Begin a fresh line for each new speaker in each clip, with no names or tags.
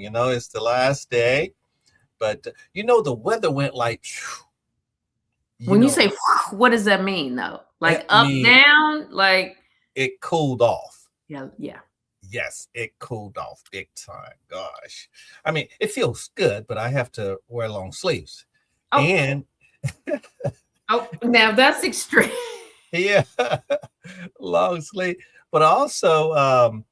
It's the last day, but the weather went like, phew,
When you say, what does that mean though? Like
that
up,
mean
down, like
it cooled off.
yeah, yeah.
Yes, it cooled off big time. Gosh. I mean, it feels good, but I have to wear long sleeves.
Oh,
And
now that's extreme.
yeah, long sleeve. But also,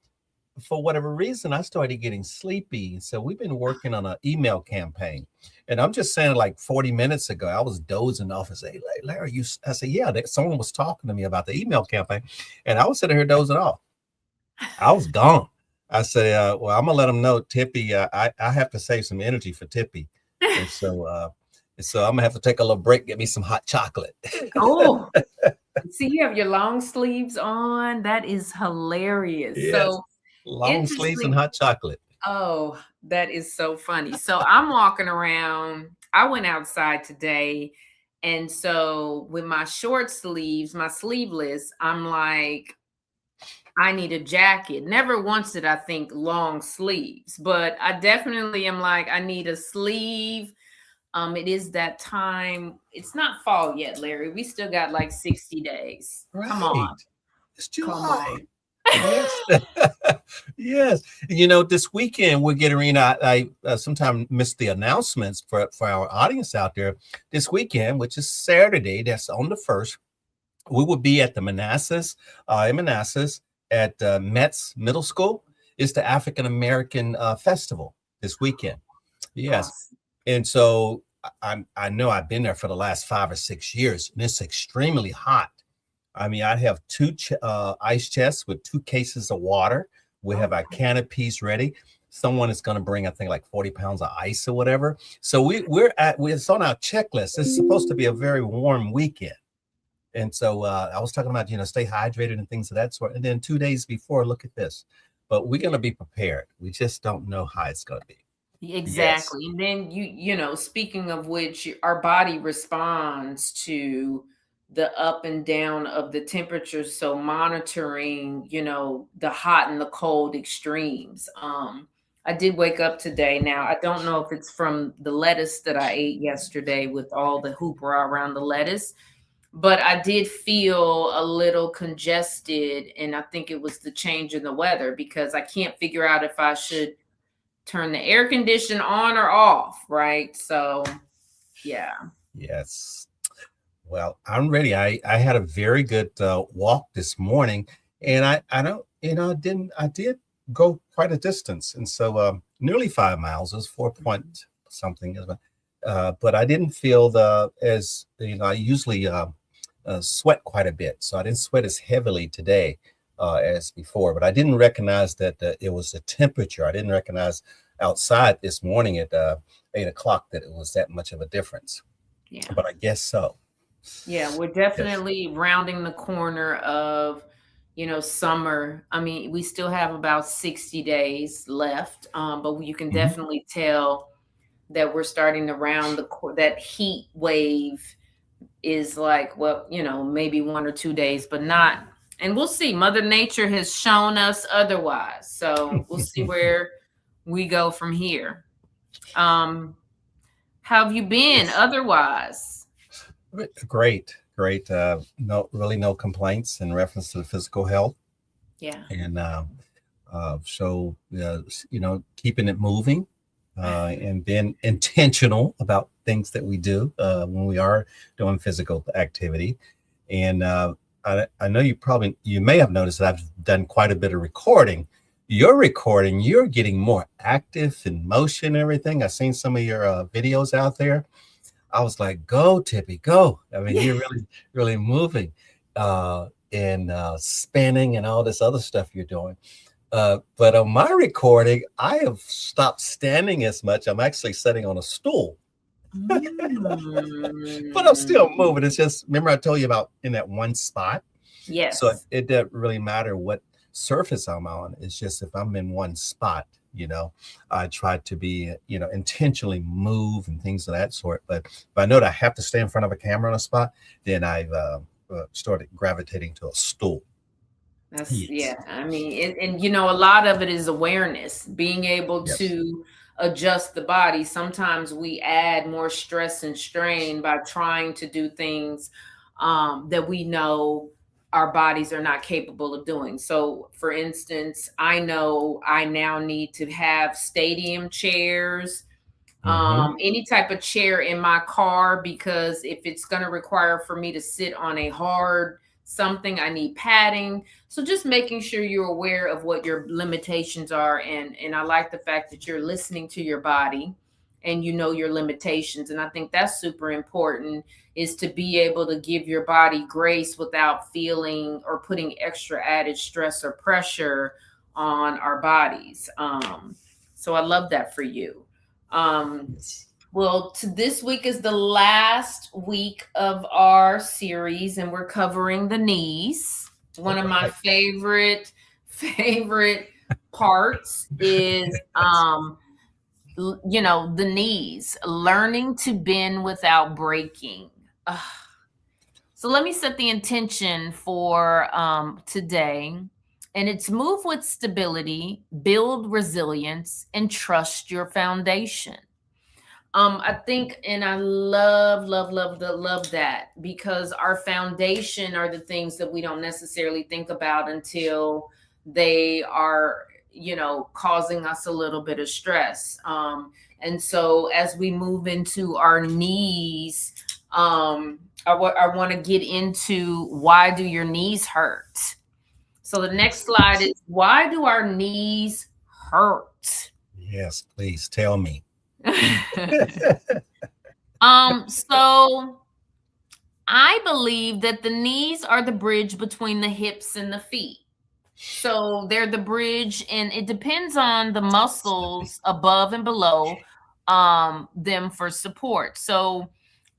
for whatever reason, I started getting sleepy. So we've been working on an email campaign. And I'm just saying, like 40 minutes ago, I was dozing off and say, "Hey, Larry, I said, yeah, someone was talking to me about the email campaign. And I was sitting here dozing off. I was gone. I say, well, I'm gonna let them know, Tippi. I have to save some energy for Tippi, and so I'm gonna have to take a little break, get me some hot chocolate.
Oh, see, you have your long sleeves on. That is hilarious.
Yes,
So
long sleeves and
interesting.
hot chocolate.
Oh, that is so funny. So I'm walking around. I went outside today. And so with my short sleeves, my sleeveless, I'm like, I need a jacket. Never once did I think long sleeves, but I definitely am like, I need a sleeve. It is that time. It's not fall yet, Larry. We still got like 60 days. Come
Right.
on.
It's
Come on.
July. Yes. Yes. This weekend we're getting I sometimes miss the announcements for our audience out there. This weekend, which is Saturday, that's on the 1st, we will be at the in Manassas at Metz Middle School. It's the African American Festival this weekend. Yes.
Awesome.
And so I know I've been there for the last 5 or 6 years, and it's extremely hot. I mean, I have two ice chests with 2 cases of water. We have our canopies ready. Someone is going to bring, I think, like 40 pounds of ice or whatever. So it's on our checklist. It's supposed to be a very warm weekend. And so I was talking about, stay hydrated and things of that sort. And then 2 days before, look at this. But we're going to be prepared. We just don't know how it's going to be. Yes.
Exactly. And then speaking of which, our body responds to the up and down of the temperatures. So monitoring, the hot and the cold extremes. I did wake up today. Now, I don't know if it's from the lettuce that I ate yesterday with all the hoopla around the lettuce, but I did feel a little congested. And I think it was the change in the weather because I can't figure out if I should turn the air condition on or off, right? So, yeah.
Yes. Well, I'm ready. I had a very good walk this morning, and I don't, I did go quite a distance, and so nearly 5 miles is 4 point something, but I didn't feel I usually sweat quite a bit, so I didn't sweat as heavily today as before. But I didn't recognize that it was the temperature. I didn't recognize outside this morning at 8 o'clock that it was that much of a difference.
Yeah.
But I guess so.
Yeah, we're
Yes.
definitely rounding the corner of, summer. I mean, we still have about 60 days left, but you can
Mhm.
definitely tell that we're starting to round that heat wave is like, well, maybe 1 or 2 days, but not. And we'll see. Mother Nature has shown us otherwise. So we'll see where we go from here. Um, how have you been
Yes.
otherwise?
Great, great. No, really no complaints in reference to the physical health.
Yeah.
And so, keeping it moving and being intentional about things that we do when we are doing physical activity. And I know you may have noticed that I've done quite a bit of recording. You're getting more active in motion, and everything. I've seen some of your videos out there. I was like, go, Tippi, go. I mean, you're really, really moving and spinning and all this other stuff you're doing. But on my recording, I have stopped standing as much. I'm actually sitting on a stool, but I'm still
Mm.
moving. It's just, remember I told you about in that one spot? So
Yes.
it doesn't really matter what surface I'm on. It's just if I'm in one spot, I try to be, intentionally move and things of that sort. But if I know that I have to stay in front of a camera on a spot, then I've started gravitating to a stool.
That's
Yes.
yeah. I mean, and you know, a lot of it is awareness, being able
Yes.
to adjust the body. Sometimes we add more stress and strain by trying to do things that we know our bodies are not capable of doing. So, for instance, I know I now need to have stadium chairs,
Hmm.
any type of chair in my car, because if it's going to require for me to sit on a hard something, I need padding. So just making sure you're aware of what your limitations are, and I like the fact that you're listening to your body and you know your limitations, and I think that's super important, is to be able to give your body grace without feeling or putting extra added stress or pressure on our bodies. So I love that for you. Um,
Yes.
well, this week is the last week of our series, and we're covering the knees. One
All
of my
right.
favorite parts is
Yes.
you know, the knees, learning to bend without breaking. Ugh. So let me set the intention for today. And it's move with stability, build resilience, and trust your foundation. I think, and I love that, because our foundation are the things that we don't necessarily think about until they are, you know, causing us a little bit of stress. And so as we move into our knees, I want to get into, why do your knees hurt? So the next
Yes.
slide is, why do our knees hurt?
Yes. Please tell me.
So I believe that the knees are the bridge between the hips and the feet. So they're the bridge, and it depends on the
Snippy.
muscles above and below them for support. So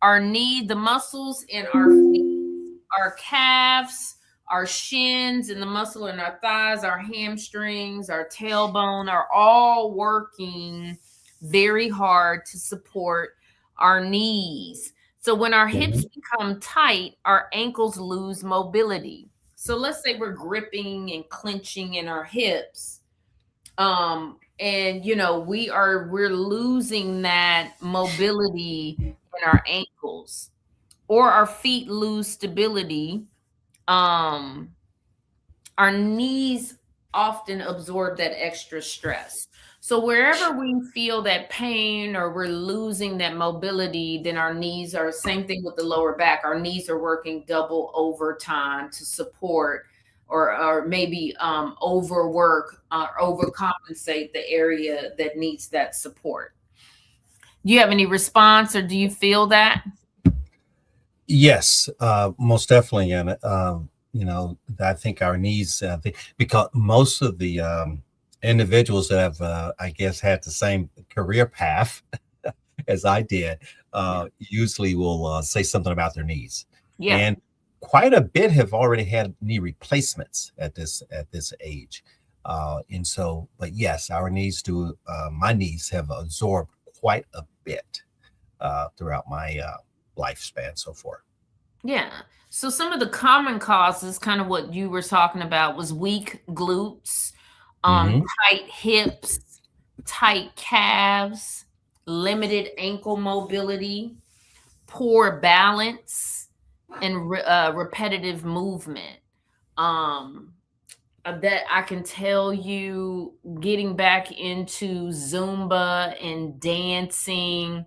our knee, the muscles in our feet, our calves, our shins, and the muscle in our thighs, our hamstrings, our tailbone are all working very hard to support our knees. So when our hips
Mhm.
become tight, our ankles lose mobility. So let's say we're gripping and clenching in our hips, and you know, we're losing that mobility in our ankles, or our feet lose stability. um our knees often absorb that extra stress. So wherever we feel that pain or we're losing that mobility, then our knees are, same thing with the lower back. Our knees are working double overtime to support, or maybe overwork or overcompensate the area that needs that support. Do you have any response, or do you feel that?
Yes, most definitely. And, I think our needs, because most of the individuals that have, I guess, had the same career path as I did,
Yeah.
usually will say something about their knees.
Yeah.
And quite a bit have already had knee replacements at this age. And so, but yes, our knees do, my knees have absorbed quite a bit throughout my lifespan so far.
Yeah. So some of the common causes, kind of what you were talking about, was weak glutes,
Hmm.
tight hips, tight calves, limited ankle mobility, poor balance, and repetitive movement. Um, that I can tell you, getting back into Zumba and dancing,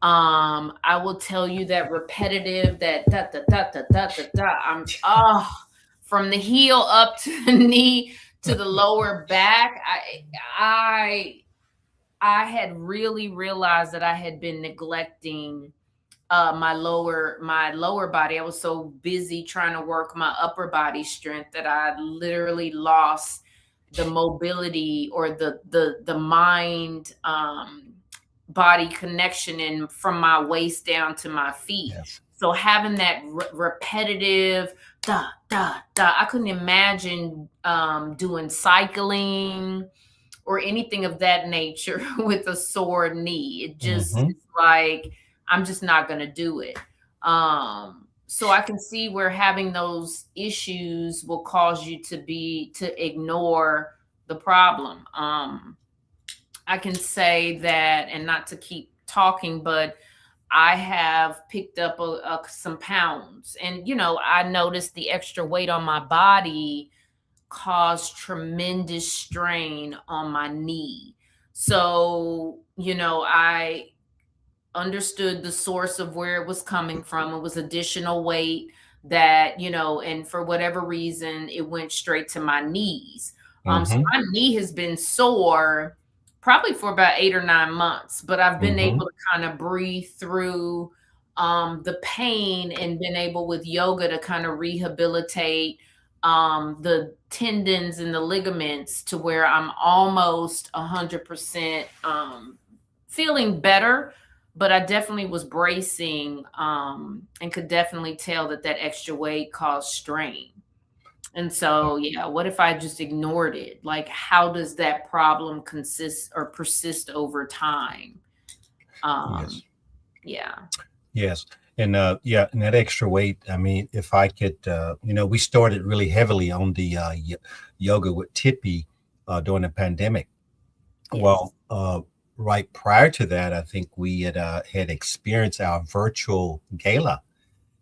I will tell you that repetitive, that da da da da da da da. From the heel up to the knee to the lower back. I I had really realized that I had been neglecting my lower body. I was so busy trying to work my upper body strength that I literally lost the mobility, or the mind body connection, in from my waist down to my feet.
Yes.
So having that repetitive da da da, I couldn't imagine doing cycling or anything of that nature with a sore knee. It just,
Hmm.
it's like, I'm just not going to do it. so I can see where having those issues will cause you to ignore the problem. I can say that, and not to keep talking, but I have picked up some pounds, and I noticed the extra weight on my body caused tremendous strain on my knee. So, I understood the source of where it was coming from. It was additional weight that, and for whatever reason, it went straight to my knees. So
Mm-hmm.
my knee has been sore probably for about 8 or 9 months, but I've been
Mm-hmm.
able to kind of breathe through the pain, and been able with yoga to kind of rehabilitate the tendons and the ligaments to where I'm almost 100% feeling better, but I definitely was bracing, and could definitely tell that that extra weight caused strain. And so, yeah, what if I just ignored it? Like, how does that problem consist or persist over time? Um,
Yes.
yeah.
Yes. And yeah, and that extra weight. I mean, if I could, we started really heavily on the yoga with Tippi during the pandemic.
Yes.
Well, right prior to that, I think we had experienced our virtual gala.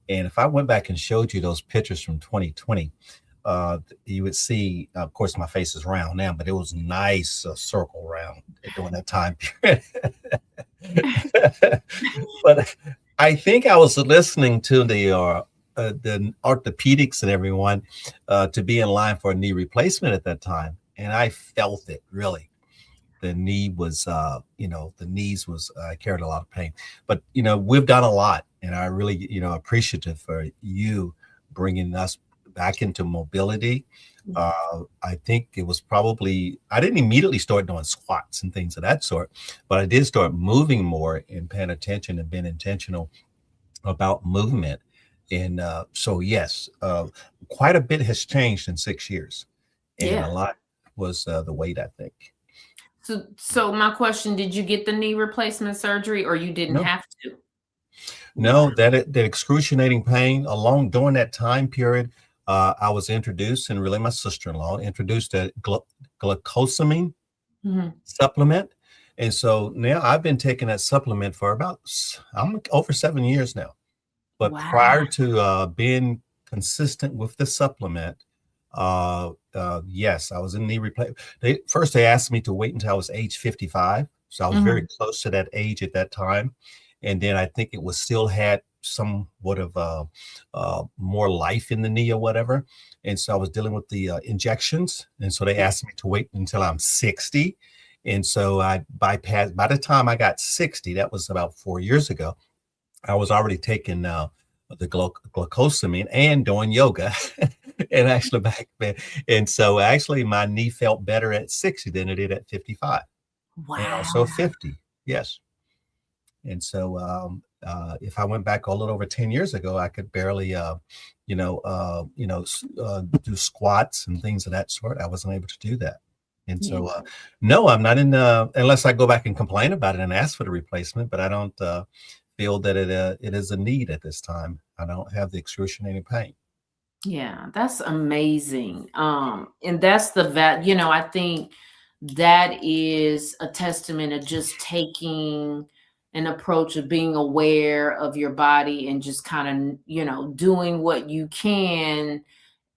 And if I went back and showed you those pictures from 2020, you would see, of course, my face is round now, but it was nice circle round during that time period. But I think I was listening to the orthopedics and everyone to be in line for a knee replacement at that time, and I felt it really. The knee was, the knees was carried a lot of pain, but we've done a lot, and I really, appreciative for you bringing us back into mobility. I think it was probably I didn't immediately start doing squats and things of that sort, but I did start moving more and paying attention and being intentional about movement. And so, yes, quite a bit has changed in 6 years, and a
Yeah.
lot was the weight, I think.
So my question, did you get the knee replacement surgery, or you didn't
No,
have to? Wow.
no, that excruciating pain along during that time period, I was introduced, and really my sister-in-law introduced a glucosamine
Mhm.
supplement. And so now I've been taking that supplement for I'm over 7 years now. But
Wow.
prior to being consistent with the supplement, yes, I was in knee replacement. They asked me to wait until I was age 55, so I was very
Mhm.
close to that age at that time. And then I think it was still had somewhat of more life in the knee or whatever. And so I was dealing with the injections, and so they
Yeah.
asked me to wait until I'm 60. And so I bypassed. By the time I got 60, that was about 4 years ago. I was already taking the glucosamine and doing yoga, and actually back then. And so actually, my knee felt better at 60 than it did at 55, and
Wow.
also 50. Yes. And so, if I went back a little over 10 years ago, I could barely, do squats and things of that sort. I wasn't able to do that. And
Yeah.
so, no, I'm not in, unless I go back and complain about it and ask for the replacement, but I don't feel that it is a need at this time. I don't have the excruciating pain.
Yeah, that's amazing. And that's I think that is a testament of just taking an approach of being aware of your body, and just kind of, doing what you can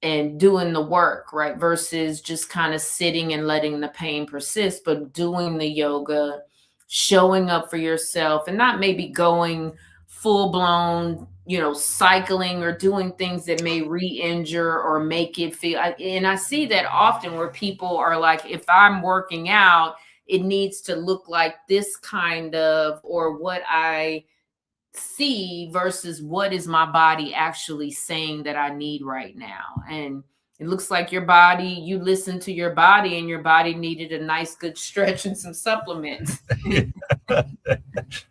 and doing the work, right? Versus just kind of sitting and letting the pain persist, but doing the yoga, showing up for yourself, and not maybe going full blown, cycling or doing things that may re injure or make it feel. And I see that often where people are like, if I'm working out, it needs to look like this kind of, or what I see versus what is my body actually saying that I need right now. And it looks like you listen to your body, and your body needed a nice good stretch and some supplements.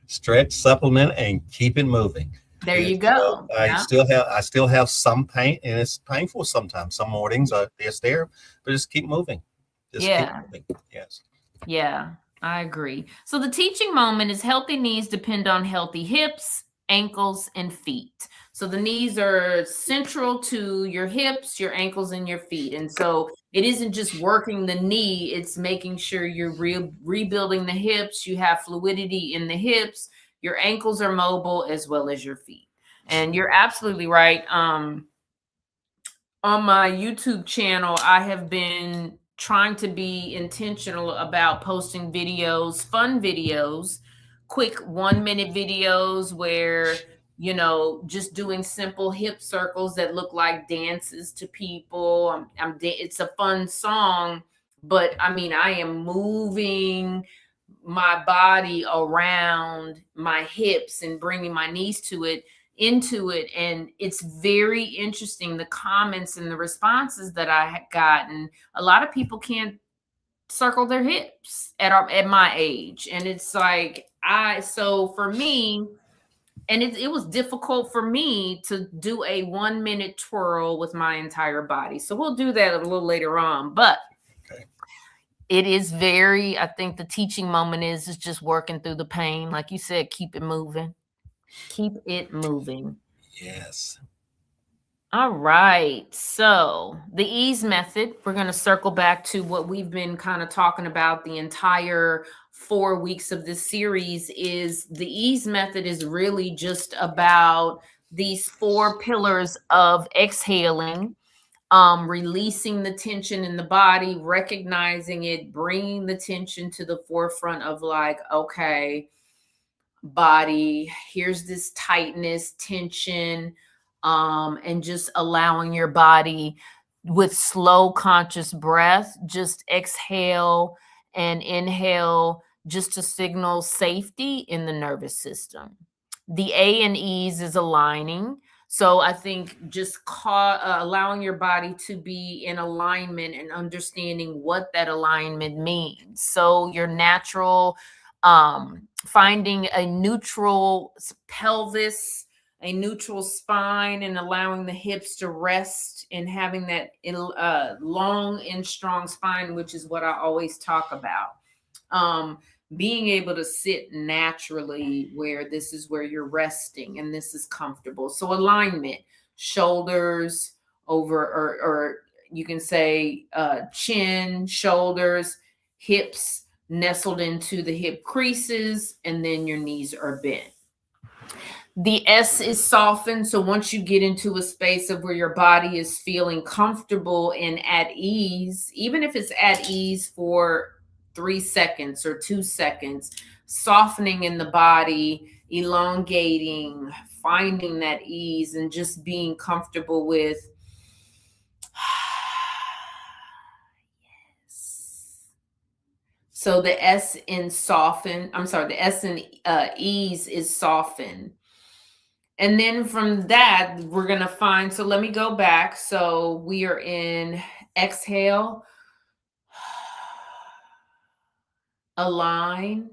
Stretch, supplement, and keep it moving.
There
And
you
so
go. Yeah.
I still have some pain, and it's painful sometimes. Some mornings are it's there, but just keep moving. Just keep
Yeah.
moving. Yes.
Yeah. I agree. So the teaching moment is healthy knees depend on healthy hips. ankles, and feet. So the knees are central to your hips, your ankles, and your feet. And so it isn't just working the knee, it's making sure you're rebuilding the hips, you have fluidity in the hips, your ankles are mobile as well as your feet. And you're absolutely right. On my YouTube channel, I have been trying to be intentional about posting videos, fun videos, quick 1 minute videos where, just doing simple hip circles that look like dances to people. It's a fun song, but I mean, I am moving my body around my hips and bringing my knees to it into it, and it's very interesting the comments and the responses that I had gotten. A lot of people can't circle their hips at my age, and it's like so for me, and it was difficult for me to do a 1 minute twirl with my entire body. So we'll do that a little later on, but
Okay.
it is very, I think the teaching moment is just working through the pain. Like you said, keep it moving. Keep it moving.
Yes.
All right. So the ease method, we're going to circle back to what we've been kind of talking about the entire 4 weeks of this series. Is the ease method is really just about these 4 pillars of exhaling, releasing the tension in the body, recognizing it, bringing the tension to the forefront of like, okay, body, here's this tightness, tension, and just allowing your body with slow conscious breath, just exhale and inhale just to signal safety in the nervous system. The A and E's is aligning. So I think just allowing your body to be in alignment and understanding what that alignment means. So your natural, finding a neutral pelvis, a neutral spine, and allowing the hips to rest and having that long and strong spine, which is what I always talk about. Being able to sit naturally where this is where you're resting and this is comfortable. So alignment, shoulders over, or you can say chin, shoulders, hips nestled into the hip creases, and then your knees are bent. The S is softened. So once you get into a space of where your body is feeling comfortable and at ease, even if it's at ease for 3 seconds or 2 seconds, softening in the body, elongating, finding that ease, and just being comfortable with. So the S in soften, I'm sorry, the S in ease is soften. And then from that, we're going to find, so let me go back. So we are in exhale, align,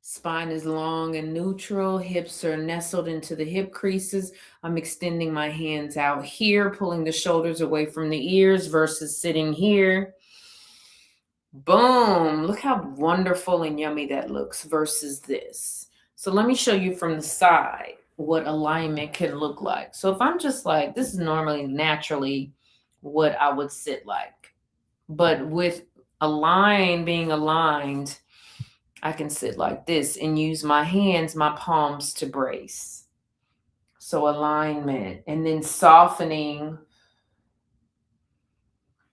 spine is long and neutral, hips are nestled into the hip creases. I'm extending my hands out here, pulling the shoulders away from the ears versus sitting here. Boom. Look how wonderful and yummy that looks versus this. So let me show you from the side what alignment can look like. So if I'm just like, this is normally naturally what I would sit like, but with being aligned, I can sit like this and use my hands, my palms to brace. So alignment, and then softening,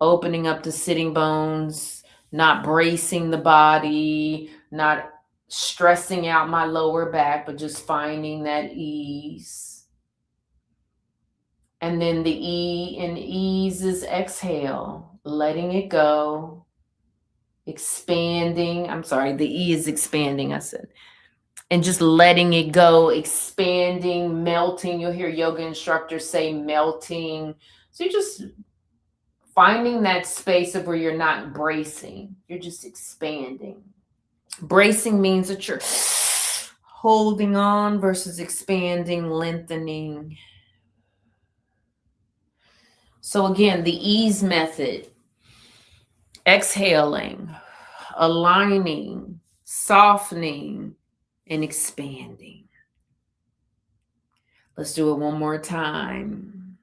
opening up the sitting bones, not bracing the body, not stressing out my lower back, but just finding that ease. And then the E in ease is exhale, letting it go, expanding. I'm sorry, the E is expanding, I said. And just letting it go, expanding, melting. You'll hear yoga instructors say melting. So you're just finding that space of where you're not bracing, you're just expanding. Bracing means that you're holding on versus expanding, lengthening. So again, the ease method, exhaling, aligning, softening, and expanding. Let's do it one more time.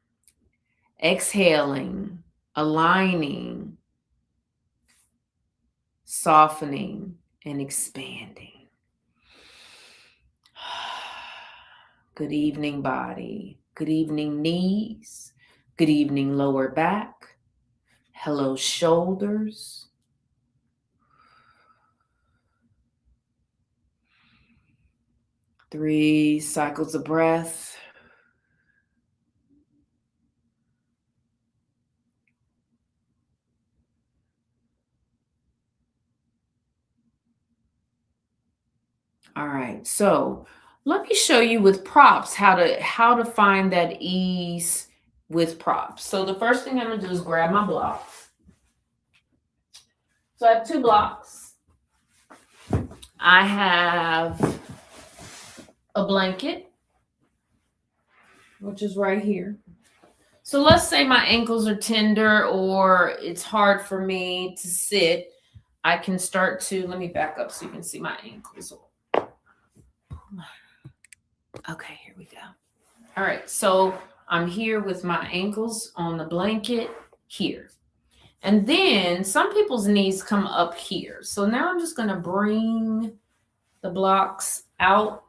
Exhaling, aligning, softening, and expanding. Good evening, body. Good evening, knees. Good evening, lower back. Hello, shoulders. 3 cycles of breath. All right. So let me show you with props how to find that ease with props. So the first thing I'm gonna do is grab my blocks. So I have 2 blocks. I have a blanket, which is right here. So let's say my ankles are tender or it's hard for me to sit. I can start to, let me back up so you can see my ankles. Okay, here we go. All right, so I'm here with my ankles on the blanket here. And then some people's knees come up here. So now I'm just gonna bring the blocks out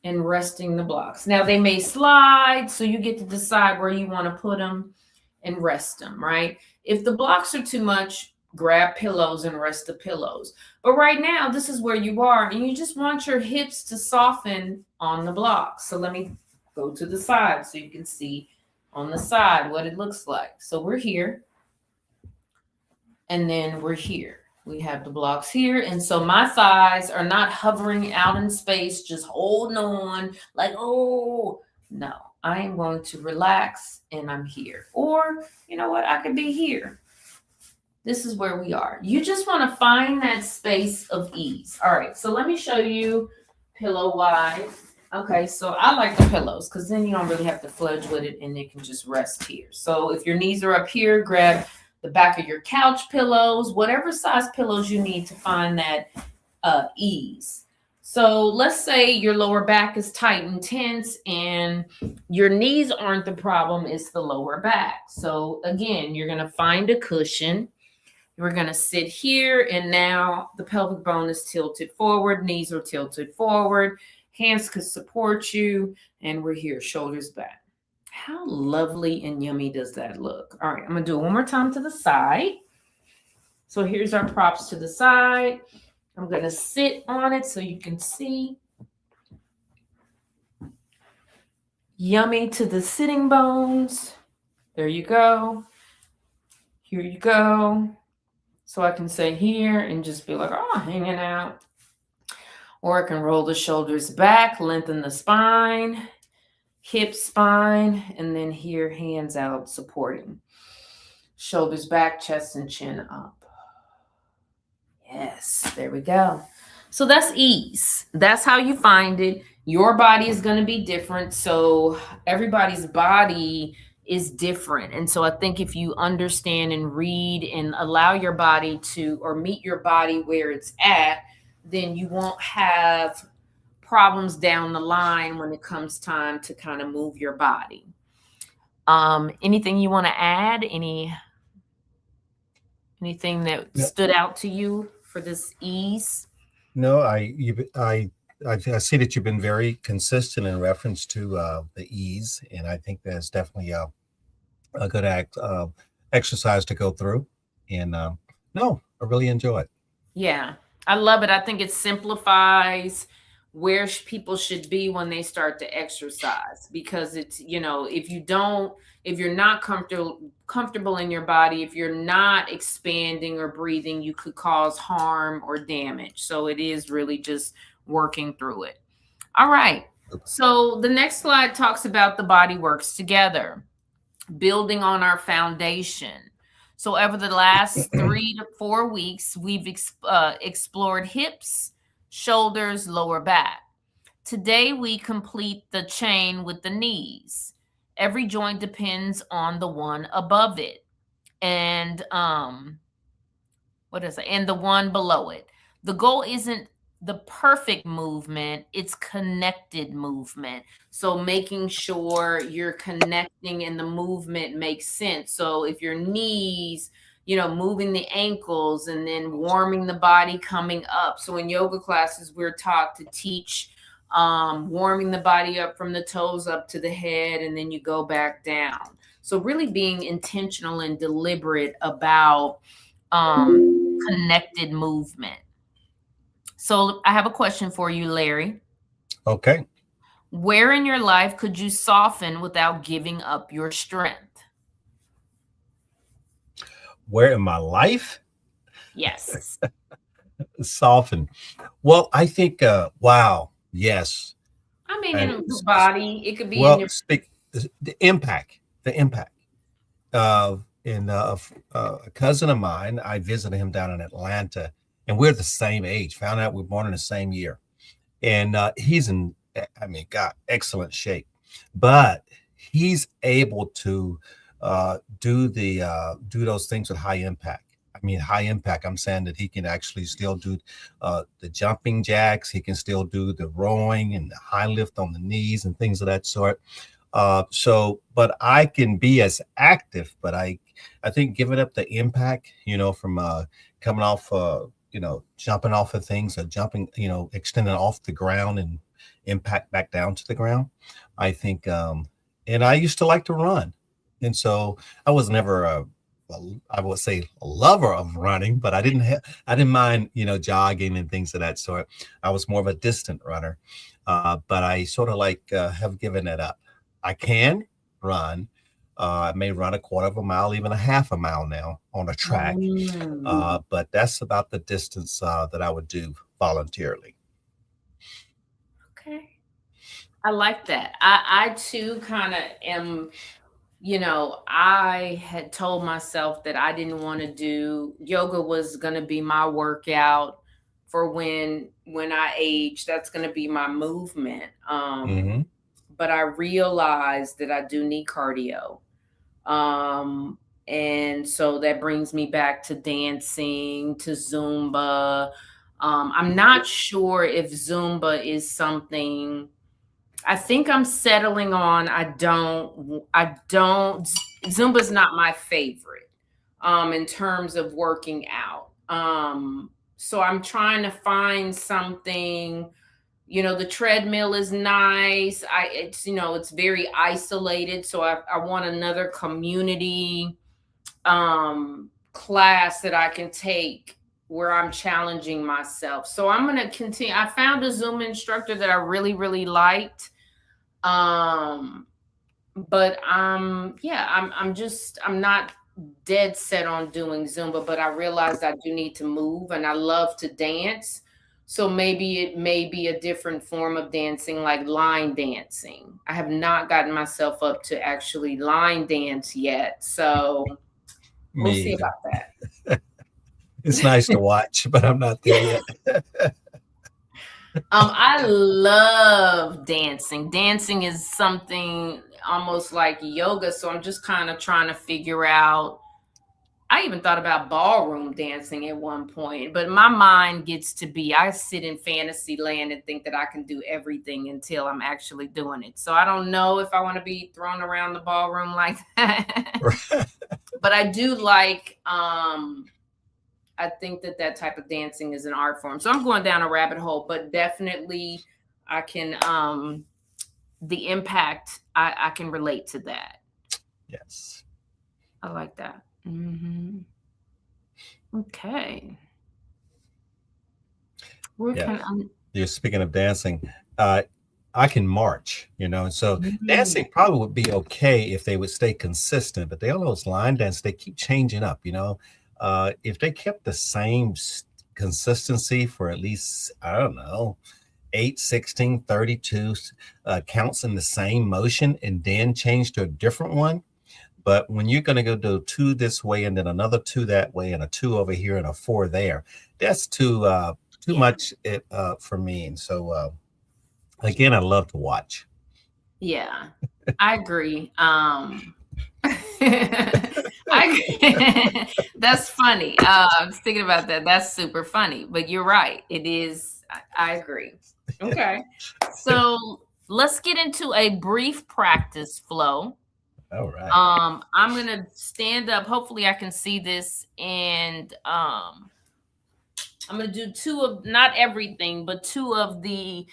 and resting the blocks. Now they may slide, so you get to decide where you wanna put them and rest them, right? If the blocks are too much, grab pillows and rest the pillows. But right now, this is where you are, and you just want your hips to soften on the blocks. So let me go to the side so you can see on the side what it looks like. So we're here, and then we're here. We have the blocks here, and so my thighs are not hovering out in space, just holding on like, oh, no. I am going to relax and I'm here. Or, you know what, I could be here. This is where we are. You just want to find that space of ease. All right, so let me show you pillow wise. Okay, so I like the pillows because then you don't really have to fudge with it and it can just rest here. So if your knees are up here, grab the back of your couch pillows, whatever size pillows you need to find that ease. So let's say your lower back is tight and tense and your knees aren't the problem, it's the lower back. So again, you're going to find a cushion. We're going to sit here, and now the pelvic bone is tilted forward, knees are tilted forward, hands could support you, and we're here, shoulders back. How lovely and yummy does that look? All right, I'm going to do it one more time to the side. So here's our props to the side. I'm going to sit on it so you can see. Yummy to the sitting bones. There you go. Here you go. So I can say here and just be like, oh, hanging out. Or I can roll the shoulders back, lengthen the spine, hip spine, and then here, hands out, supporting. Shoulders back, chest and chin up. Yes, there we go. So that's ease. That's how you find it. Your body is going to be different. So everybody's body is different. And so I think if you understand and read and allow your body to, or meet your body where it's at, then you won't have problems down the line when it comes time to kind of move your body. Anything you want to add? Anything that stood out to you for this ease?
No, I see that you've been very consistent in reference to the ease, and I think that's definitely a good exercise to go through. And no, I really enjoy it.
Yeah, I love it. I think it simplifies where people should be when they start to exercise, because it's, if you're not comfortable in your body, if you're not expanding or breathing, you could cause harm or damage. So it is really just working through it. All right. So the next slide talks about the body works together, building on our foundation. So over the last 3 to 4 weeks, we've explored hips, shoulders, lower back. Today, we complete the chain with the knees. Every joint depends on the one above it. And what is it? And the one below it. The goal isn't the perfect movement, it's connected movement. So making sure you're connecting and the movement makes sense. So if your knees, moving the ankles and then warming the body coming up. So in yoga classes, we're taught to teach warming the body up from the toes up to the head, and then you go back down. So really being intentional and deliberate about connected movement. So I have a question for you, Larry.
Okay.
Where in your life could you soften without giving up your strength?
Where in my life?
Yes.
Soften. Well, I think, wow, yes.
I mean,
And
in the body, it could be in
well,
your.
speak the impact. And a cousin of mine, I visited him down in Atlanta, and we're the same age. Found out we are born in the same year, and he's in, I mean, God, excellent shape, but he's able to do those things with high impact. I mean, high impact. I'm saying that he can actually still do the jumping jacks. He can still do the rowing and the high lift on the knees and things of that sort. But I can be as active, but I think giving up the impact, from coming off, jumping off of things, or jumping, extending off the ground and impact back down to the ground. I think, and I used to like to run, and so I was never I would say a lover of running, but I didn't mind, jogging and things of that sort. I was more of a distant runner, but I sort of like have given it up. I can run. I may run a quarter of a mile, even a half a mile now on a track,
Mm,
but that's about the distance that I would do voluntarily.
okay. I like that. I too kind of am. I had told myself that I didn't want to do yoga was going to be my workout for when I age. That's going to be my movement.
Hmm.
But I realized that I do need cardio. Um, and so that brings me back to dancing, to Zumba. I'm not sure if Zumba is something. I think I'm settling on. I don't. Zumba's not my favorite in terms of working out. So I'm trying to find something. The treadmill is nice. It's very isolated. So I want another community class that I can take where I'm challenging myself. So I'm going to continue. I found a Zoom instructor that I really, really liked. Um, but yeah, I'm not dead set on doing Zumba, but I realized I do need to move and I love to dance. So maybe it may be a different form of dancing, like line dancing. I have not gotten myself up to actually line dance yet. So we'll
Me
see
either.
about that.
It's nice to watch, but I'm not there yet.
I love dancing. Dancing is something almost like yoga. So I'm just kind of trying to figure out. I even thought about ballroom dancing at one point, but my mind gets to be, I sit in fantasy land and think that I can do everything until I'm actually doing it. So I don't know if I want to be thrown around the ballroom like that. But I do like, I think that type of dancing is an art form. So I'm going down a rabbit hole, but definitely I can, the impact, I can relate to that.
Yes.
I like that. Okay. We
Yeah.
can,
You're speaking of dancing. Uh, I can march, so
mm,
dancing probably would be okay if they would stay consistent, but they all those line dance, they keep changing up, if they kept the same consistency for at least, I don't know, 8, 16, 32 counts in the same motion and then change to a different one. But when you're going to go do two this way and then another two that way and a two over here and a four there, that's too
yeah,
much for me. And so again, I love to watch.
yeah, I agree. I that's funny. I was thinking about that. That's super funny. But you're right. It is. I agree. Okay. So let's get into a brief practice flow.
All right.
I'm gonna stand up. Hopefully I can see this, and I'm gonna do two of, not everything, but two of the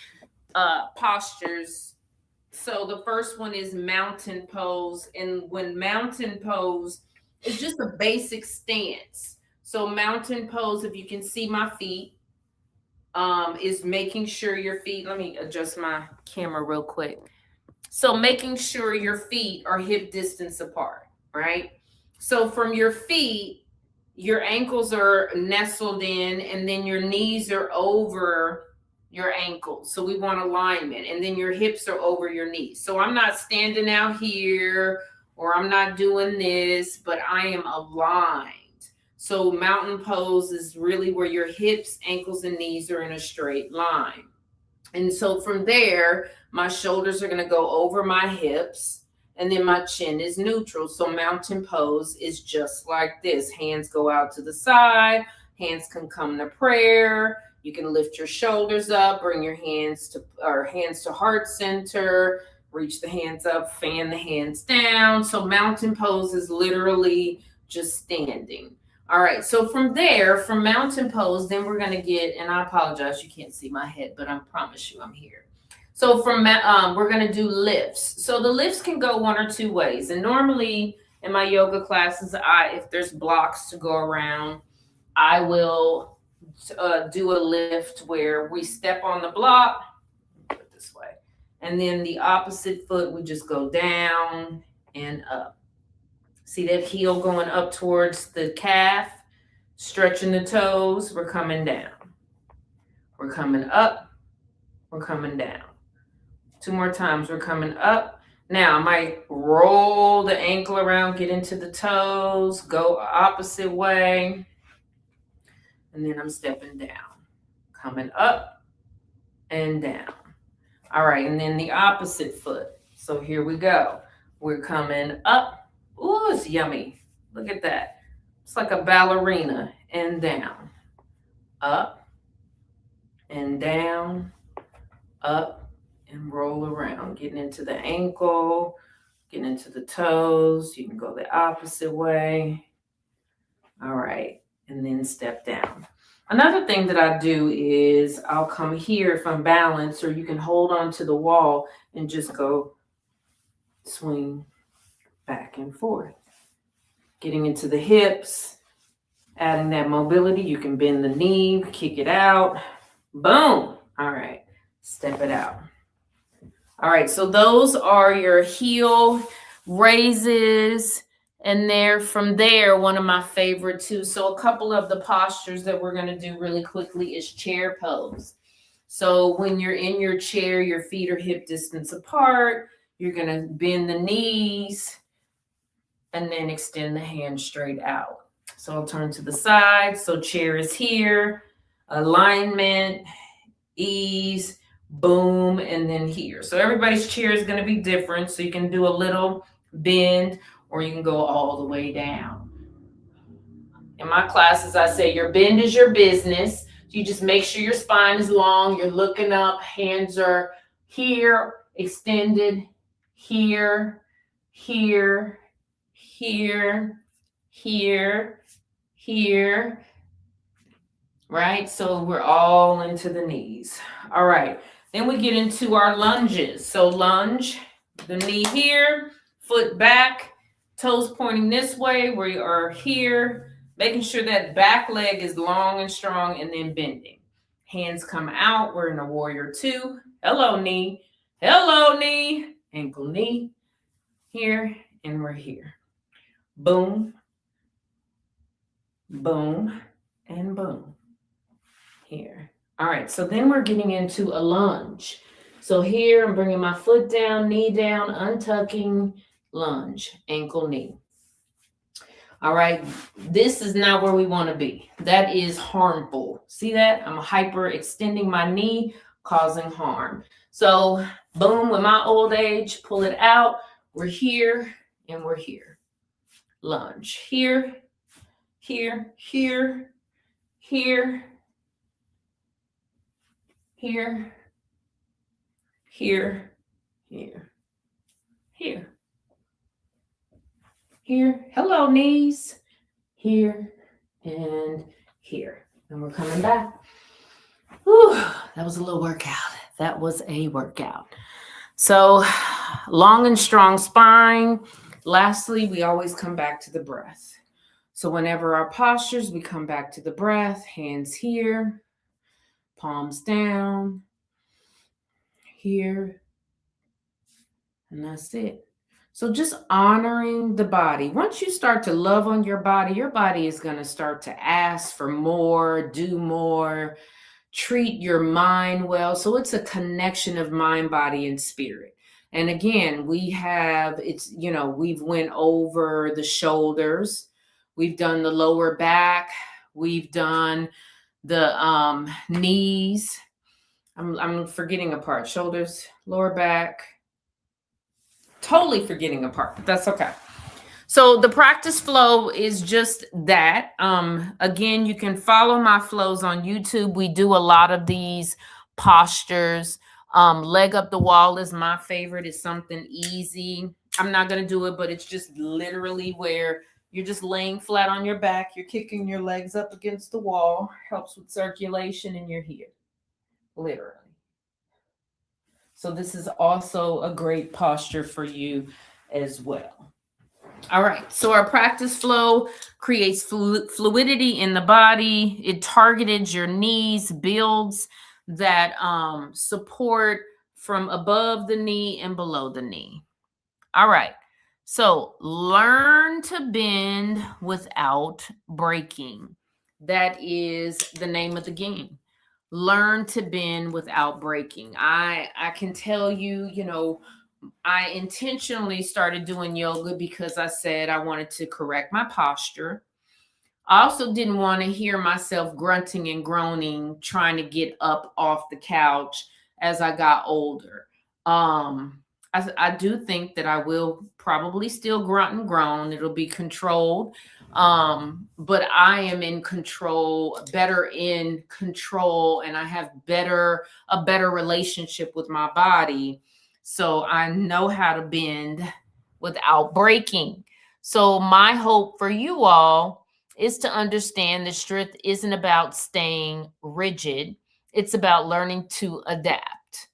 postures. So the first one is mountain pose. And when mountain pose, it's just a basic stance. So mountain pose, if you can see my feet, is making sure your feet, let me adjust my camera real quick. So making sure your feet are hip distance apart, right? So from your feet, your ankles are nestled in, and then your knees are over your ankles. So we want alignment. And then your hips are over your knees. So I'm not standing out here, or I'm not doing this, but I am aligned. So mountain pose is really where your hips, ankles, and knees are in a straight line. And so from there, my shoulders are going to go over my hips, and then my chin is neutral. So mountain pose is just like this. Hands go out to the side, hands can come to prayer. You can lift your shoulders up, bring your hands to heart center, reach the hands up, fan the hands down. So mountain pose is literally just standing. All right, so from there, from mountain pose, then we're gonna get, and I apologize, you can't see my head, but I promise you I'm here. So from we're gonna do lifts. So the lifts can go one or two ways, and normally in my yoga classes, if there's blocks to go around, I will do a lift where we step on the block, put it this way, and then the opposite foot we just go down and up. See that heel going up towards the calf, stretching the toes. We're coming down. We're coming up. We're coming down. Two more times. We're coming up. Now I might roll the ankle around, get into the toes, go opposite way. And then I'm stepping down. Coming up and down. All right, and then the opposite foot. So here we go. We're coming up. Ooh, it's yummy. Look at that. It's like a ballerina. And down. Up and down. Up and roll around. Getting into the ankle. Getting into the toes. You can go the opposite way. All right. And then step down. Another thing that I do is I'll come here if I'm balanced, or you can hold on to the wall and just go swing back and forth. Getting into the hips, adding that mobility. You can bend the knee, kick it out. Boom. All right. Step it out. All right. So those are your heel raises. And from there, one of my favorite too. So a couple of the postures that we're going to do really quickly is chair pose. So when you're in your chair, your feet are hip distance apart. You're going to bend the knees and then extend the hands straight out. So I'll turn to the side. So chair is here, alignment, ease, boom, and then here. So everybody's chair is going to be different. So you can do a little bend, or you can go all the way down. In my classes, I say your bend is your business. You just make sure your spine is long. You're looking up. Hands are here, extended, here, here, here, here, here. Right? So we're all into the knees. All right. Then we get into our lunges. So lunge, the knee here, foot back, toes pointing this way. We are here, making sure that back leg is long and strong, and then bending. Hands come out. We're in a warrior two. Hello, knee. Hello, knee. Ankle, knee. Here, and we're here. Boom, boom, and boom. Here. All right, so then we're getting into a lunge. So here I'm bringing my foot down, knee down, untucking, lunge, ankle, knee. All right, this is not where we want to be. That is harmful. See that? I'm hyper extending my knee, causing harm. So boom, with my old age, pull it out. We're here and we're here. Lunge. Here, here, here, here, here, here, here, here, here. Hello, knees. Here and here. And we're coming back. Whew, that was a little workout. That was a workout. So, long and strong spine. Lastly, we always come back to the breath. So, whenever our postures, we come back to the breath, hands here, palms down, here, and that's it. So, just honoring the body. Once you start to love on your body is going to start to ask for more, do more, treat your mind well. So it's a connection of mind, body, and spirit. And again, we've went over the shoulders, we've done the lower back, we've done the knees. I'm forgetting a part. Shoulders, lower back, totally forgetting a part, but that's okay. So the practice flow is just that. Again, you can follow my flows on YouTube. We do a lot of these postures. Leg up the wall is my favorite. It's something easy. I'm not going to do it, but it's just literally where you're just laying flat on your back. You're kicking your legs up against the wall. Helps with circulation in your here, literally. So this is also a great posture for you as well. All right. So our practice flow creates fluidity in the body. It targeted your knees, builds that support from above the knee and below the knee. All right. So learn to bend without breaking. That is the name of the game. Learn to bend without breaking. I can tell you, I intentionally started doing yoga because I said I wanted to correct my posture. I also didn't want to hear myself grunting and groaning trying to get up off the couch as I got older. I do think that I will probably still grunt and groan. It'll be controlled. But I am in control, better in control, and I have a better relationship with my body. So I know how to bend without breaking. So my hope for you all is to understand that strength isn't about staying rigid. It's about learning to adapt.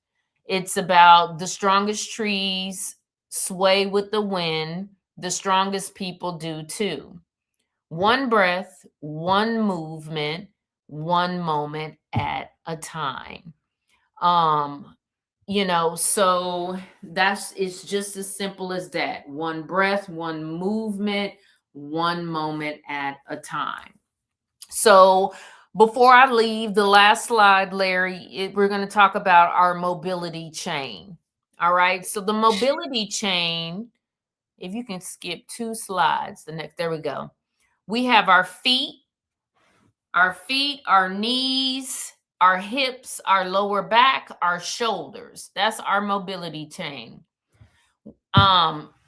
It's about the strongest trees sway with the wind. The strongest people do too. One breath, one movement, one moment at a time. Um, so it's just as simple as that. One breath, one movement, one moment at a time. So before I leave, the last slide, Larry, we're going to talk about our mobility chain. All right. So the mobility chain, if you can skip 2 slides, there we go. We have our feet, our knees, our hips, our lower back, our shoulders. That's our mobility chain.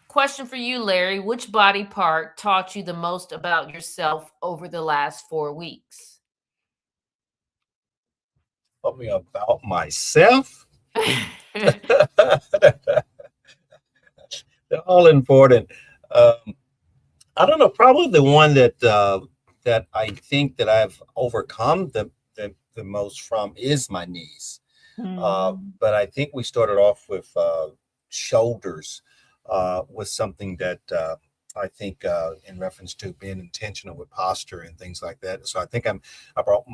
Question for you, Larry. Which body part taught you the most about yourself over the last 4 weeks?
Tell me about myself. They're all important. Um, I don't know. Probably the one that I think that I've overcome the most from is my knees. But I think we started off with shoulders, was something that I think in reference to being intentional with posture and things like that. So I think I brought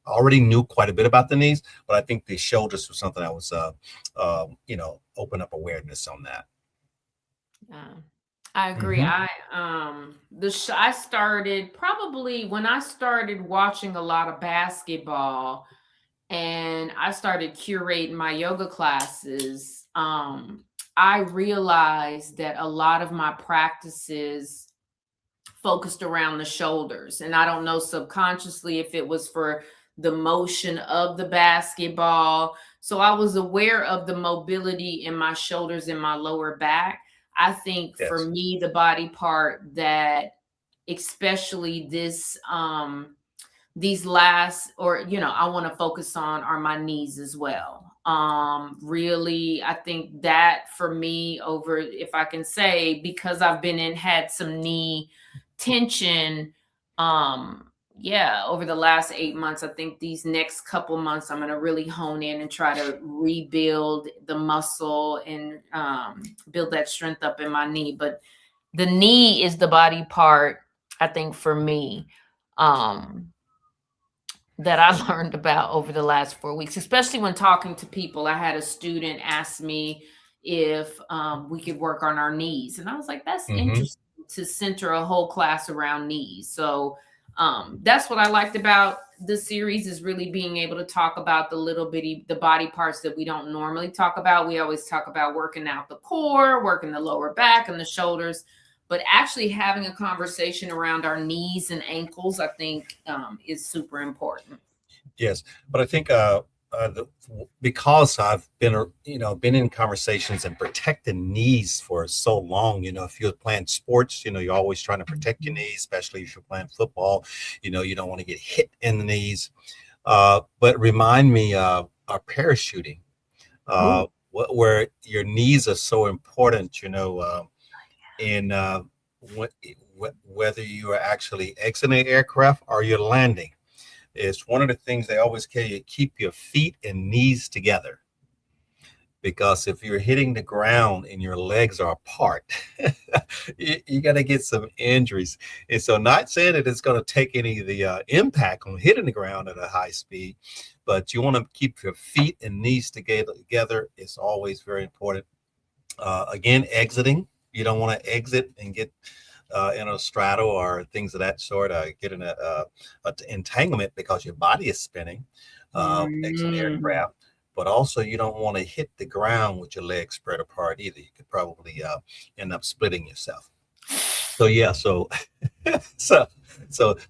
already knew quite a bit about the knees, but I think the shoulders was something I was open up awareness on that.
I agree.
Hmm.
I started probably when I started watching a lot of basketball and I started curating my yoga classes. I realized that a lot of my practices focused around the shoulders. And I don't know subconsciously if it was for the motion of the basketball. So I was aware of the mobility in my shoulders and my lower back. I think for
Yes.
me, the body part that especially these last, or I want to focus on are my knees as well. Really, I think that for me, over, if I can say, because I've been in had some knee tension, yeah, over the last 8 months, I think these next couple months I'm going to really hone in and try to rebuild the muscle and build that strength up in my knee. But the knee is the body part, I think, for me, um that I learned about over the last 4 weeks, especially when talking to people. I had a student ask me if we could work on our knees. And I was like, that's
Mm-hmm.
interesting to center a whole class around knees. So that's what I liked about the series, is really being able to talk about the little bitty, the body parts that we don't normally talk about. We always talk about working out the core, working the lower back and the shoulders, but actually having a conversation around our knees and ankles, I think, is super important.
Yes, but I think because I've been been in conversations and protecting knees for so long. If you're playing sports, you're always trying to protect your knees, especially if you're playing football. You don't want to get hit in the knees. But remind me parachuting,
Oh,
where your knees are so important. In whether you are actually exiting an aircraft or you're landing. It's one of the things they always tell you: keep your feet and knees together. Because if you're hitting the ground and your legs are apart, you're going to get some injuries. And so, not saying that it's going to take any of the impact on hitting the ground at a high speed, but you want to keep your feet and knees together. It's always very important. Again, exiting. You don't want to exit and get in a straddle or things of that sort, get in a entanglement because your body is spinning, exiting the
mm.
aircraft. But also, you don't want to hit the ground with your legs spread apart either. You could probably end up splitting yourself. So yeah, so so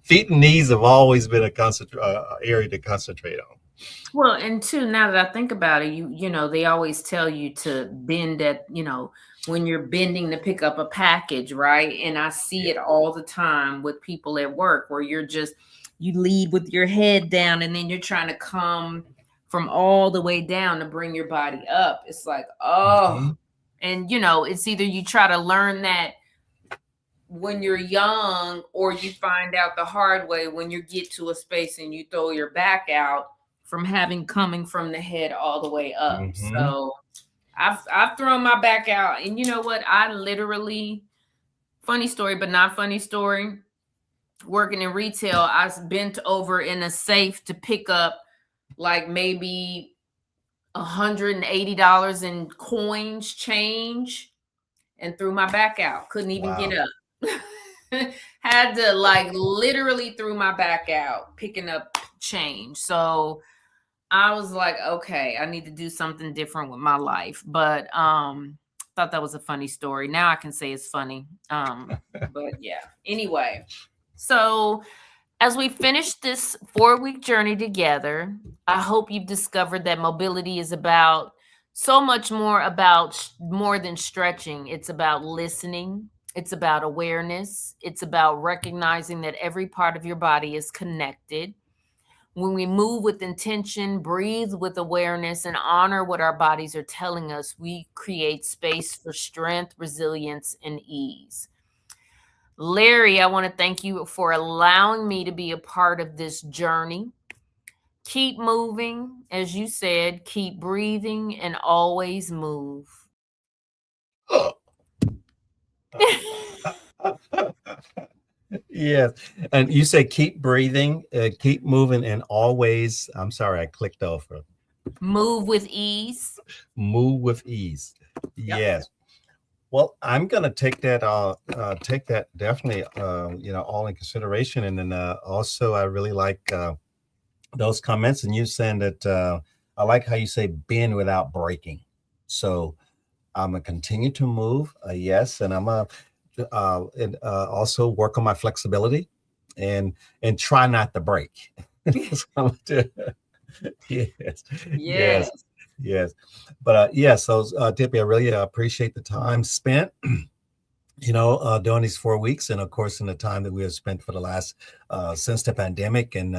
feet and knees have always been a area to concentrate on.
Well, and two, now that I think about it, they always tell you to bend at, when you're bending to pick up a package, right? And I see
Yeah.
it all the time with people at work, where you lead with your head down, and then you're trying to come from all the way down to bring your body up. It's like, oh,
Mm-hmm.
and it's either you try to learn that when you're young, or you find out the hard way when you get to a space and you throw your back out from having coming from the head all the way up.
Mm-hmm.
So I've thrown my back out, and you know what? I literally, funny story, but not funny story. Working in retail, I was bent over in a safe to pick up like maybe $180 in coins, change, and threw my back out. Couldn't even get
Wow.
up. Had to, like, literally threw my back out picking up change. So I was like, okay, I need to do something different with my life. But thought that was a funny story. Now I can say it's funny. But yeah. Anyway, so as we finish this 4-week journey together, I hope you've discovered that mobility is about so much more, about more than stretching. It's about listening, it's about awareness, it's about recognizing that every part of your body is connected. When we move with intention, breathe with awareness, and honor what our bodies are telling us, we create space for strength, resilience, and ease. Larry, I want to thank you for allowing me to be a part of this journey. Keep moving, as you said, keep breathing, and always move.
Yes. And you say keep breathing, keep moving, and always, I'm sorry, I clicked off.
Move with ease.
Move with ease.
Yep.
Yes. Well, I'm going to take that definitely, all in consideration. And then also, I really like those comments, and you saying that I like how you say bend without breaking. So I'm gonna continue to move, yes, and I'm gonna and, also work on my flexibility, and try not to break. That's what I'm gonna do. Yes, yes,
Yes.
yes. But yes, so Tippy, I really appreciate the time spent. during these 4 weeks, and of course, in the time that we have spent for the last since the pandemic, and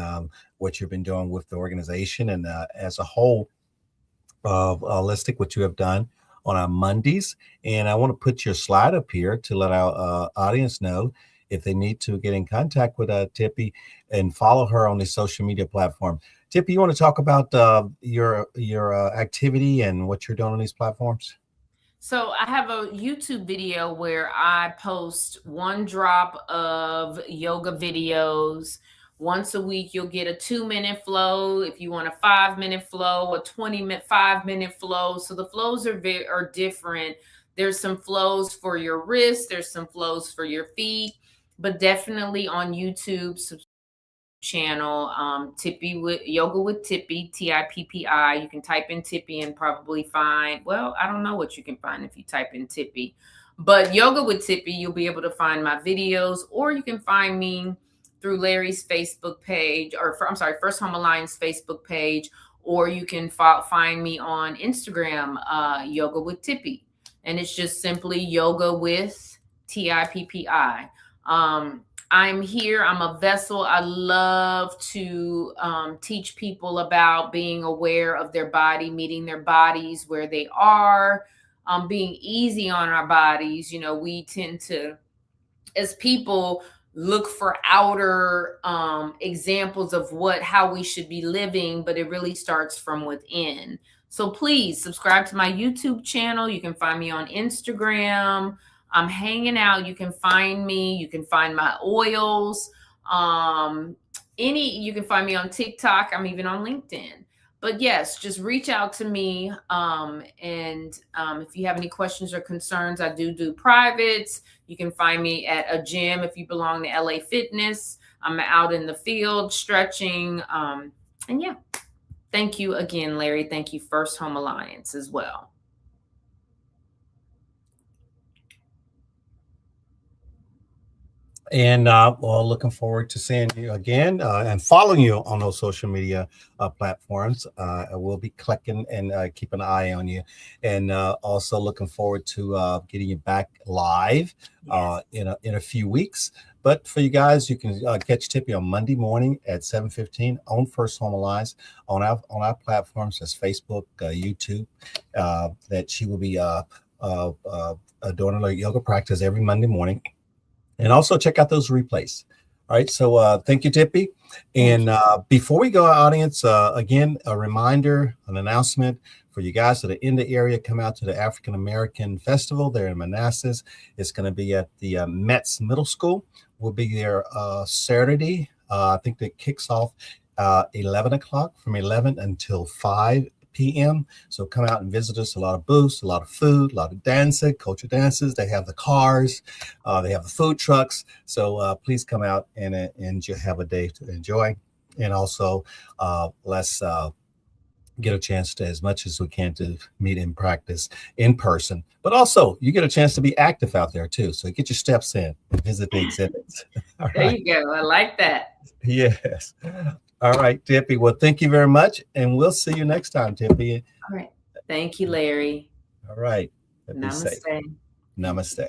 what you've been doing with the organization and as a whole of Holistic, what you have done on our Mondays. And I want to put your slide up here to let our audience know if they need to get in contact with Tippi and follow her on the social media platform. Tippi, you want to talk about your activity and what you're doing on these platforms?
So I have a YouTube video where I post one drop of yoga videos. Once a week, you'll get a 2-minute flow. If you want a 5-minute flow, a 20-minute, 5-minute flow. So the flows are different. There's some flows for your wrists. There's some flows for your feet, but definitely on YouTube, channel, Tippi with Yoga with Tippi, Tippi. You can type in Tippi and probably find, well, I don't know what you can find if you type in Tippi, but Yoga with Tippi, you'll be able to find my videos, or you can find me through Larry's Facebook page, or I'm sorry, First Home Alliance Facebook page, or you can find me on Instagram, Yoga with Tippi, and it's just simply Yoga with Tippi. I'm here. I'm a vessel. I love to teach people about being aware of their body, meeting their bodies where they are, being easy on our bodies. We tend to, as people, look for outer examples of how we should be living, but it really starts from within. So please subscribe to my YouTube channel. You can find me on Instagram. I'm hanging out. You can find me. You can find my oils. You can find me on TikTok. I'm even on LinkedIn. But yes, just reach out to me. If you have any questions or concerns, I do privates. You can find me at a gym if you belong to LA Fitness. I'm out in the field stretching. And yeah, thank you again, Larry. Thank you, First Home Alliance, as well.
And well, looking forward to seeing you again and following you on those social media platforms. I will be clicking and keep an eye on you, and also looking forward to getting you back live in a few weeks. But for you guys, you can catch Tippi on Monday morning at 7:15 on First Home Alliance on our platforms as Facebook, YouTube. That she will be doing a yoga practice every Monday morning. And also check out those replays. All right. So thank you, Tippi. And before we go, audience, again, a reminder, an announcement for you guys that are in the area. Come out to the African American Festival there in Manassas. It's going to be at the Metz Middle School. We'll be there Saturday. I think that kicks off 11 o'clock, from 11 until 5 p.m. So come out and visit us. A lot of booths, a lot of food, a lot of dancing, culture dances. They have the cars, they have the food trucks. So please come out and have a day to enjoy. And also let's get a chance to, as much as we can, to meet and practice in person. But also you get a chance to be active out there too. So get your steps in and visit the exhibits.
There you go. I like that.
Yes. All right, Tippi. Well, thank you very much. And we'll see you next time, Tippi.
All right. Thank you, Larry.
All right.
Namaste.
Namaste.